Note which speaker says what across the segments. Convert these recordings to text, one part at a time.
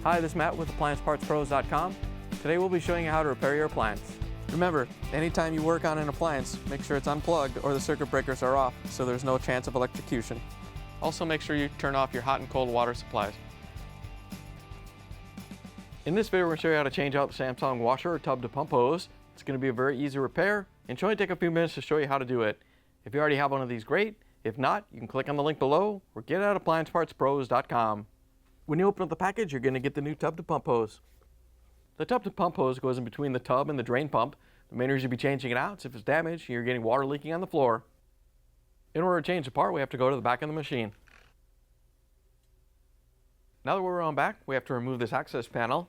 Speaker 1: Hi, this is Matt with AppliancePartsPros.com. Today we'll be showing you how to repair your appliance. Remember, anytime you work on an appliance, make sure it's unplugged or the circuit breakers are off so there's no chance of electrocution. Also make sure you turn off your hot and cold water supplies. In this video we're going to show you how to change out the Samsung washer or tub to pump hose. It's going to be a very easy repair and should only take a few minutes to show you how to do it. If you already have one of these, great. If not, you can click on the link below or get it at AppliancePartsPros.com. When you open up the package, you're going to get the new tub to pump hose. The tub to pump hose goes in between the tub and the drain pump. The main reason you'll be changing it out is if it's damaged and you're getting water leaking on the floor. In order to change the part, we have to go to the back of the machine. Now that we're on back, we have to remove this access panel.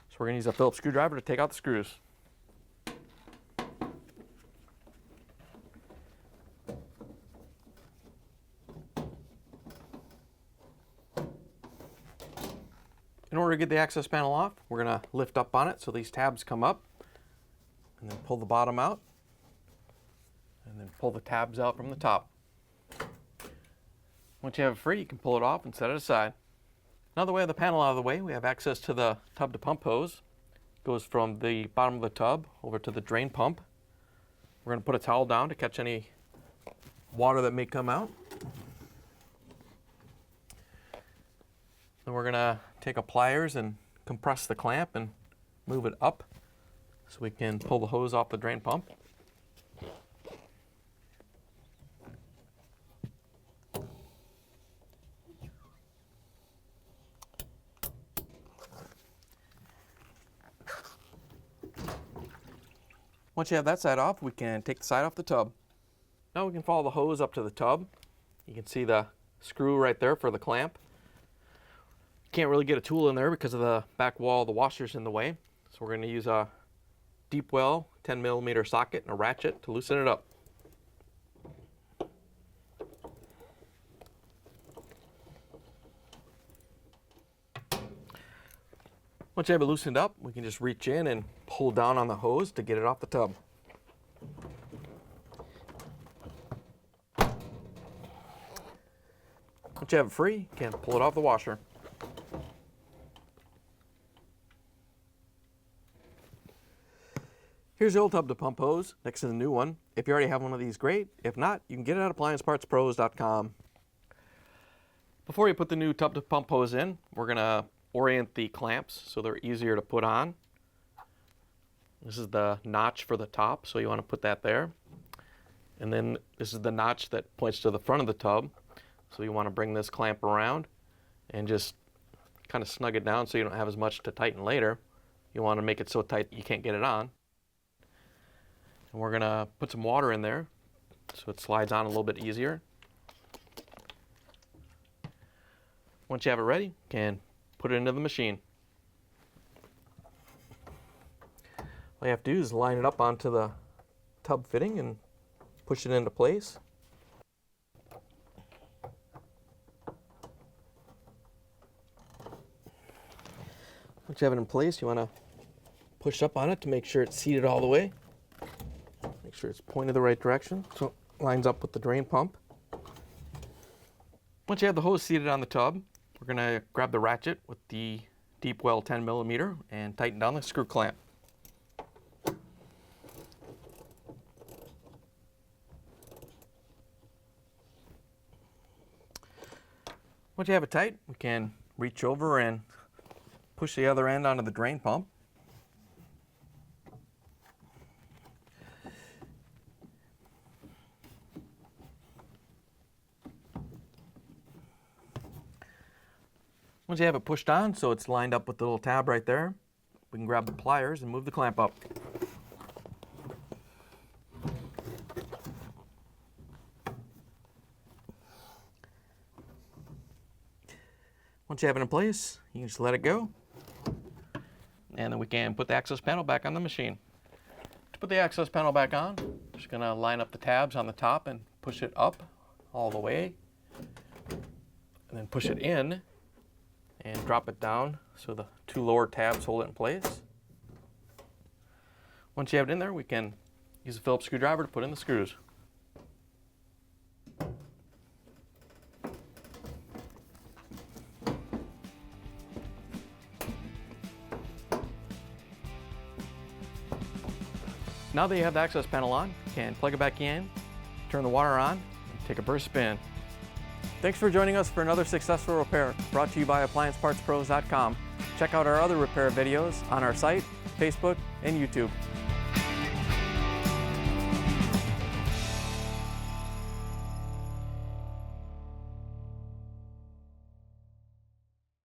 Speaker 1: So we're going to use a Phillips screwdriver to take out the screws. In order to get the access panel off, we're going to lift up on it so these tabs come up, and then pull the bottom out, and then pull the tabs out from the top. Once you have it free, you can pull it off and set it aside. Now that we have the panel out of the way, we have access to the tub to pump hose. It goes from the bottom of the tub over to the drain pump. We're going to put a towel down to catch any water that may come out. Then we're going to take a pliers and compress the clamp and move it up so we can pull the hose off the drain pump. Once you have that side off, we can take the side off the tub. Now we can follow the hose up to the tub. You can see the screw right there for the clamp. Can't really get a tool in there because of the back wall of the washer's in the way. So we're going to use a deep well 10mm socket and a ratchet to loosen it up. Once you have it loosened up, we can just reach in and pull down on the hose to get it off the tub. Once you have it free, you can pull it off the washer. Here's the old tub to pump hose next to the new one. If you already have one of these, great. If not, you can get it at AppliancePartsPros.com. Before you put the new tub to pump hose in, we're going to orient the clamps so they're easier to put on. This is the notch for the top, so you want to put that there. And then this is the notch that points to the front of the tub, so you want to bring this clamp around and just kind of snug it down so you don't have as much to tighten later. You want to make it so tight you can't get it on. And we're going to put some water in there so it slides on a little bit easier. Once you have it ready, you can put it into the machine. All you have to do is line it up onto the tub fitting and push it into place. Once you have it in place, you want to push up on it to make sure it's seated all the way. Make sure it's pointed the right direction so it lines up with the drain pump. Once you have the hose seated on the tub, we're going to grab the ratchet with the deep well 10mm and tighten down the screw clamp. Once you have it tight, we can reach over and push the other end onto the drain pump. Once you have it pushed on so it's lined up with the little tab right there, we can grab the pliers and move the clamp up. Once you have it in place, you can just let it go. And then we can put the access panel back on the machine. To put the access panel back on, just going to line up the tabs on the top and push it up all the way. And then push it in and drop it down so the two lower tabs hold it in place. Once you have it in there, we can use a Phillips screwdriver to put in the screws. Now that you have the access panel on, you can plug it back in, turn the water on, and take a burst spin. Thanks for joining us for another successful repair brought to you by AppliancePartsPros.com. Check out our other repair videos on our site, Facebook, and YouTube.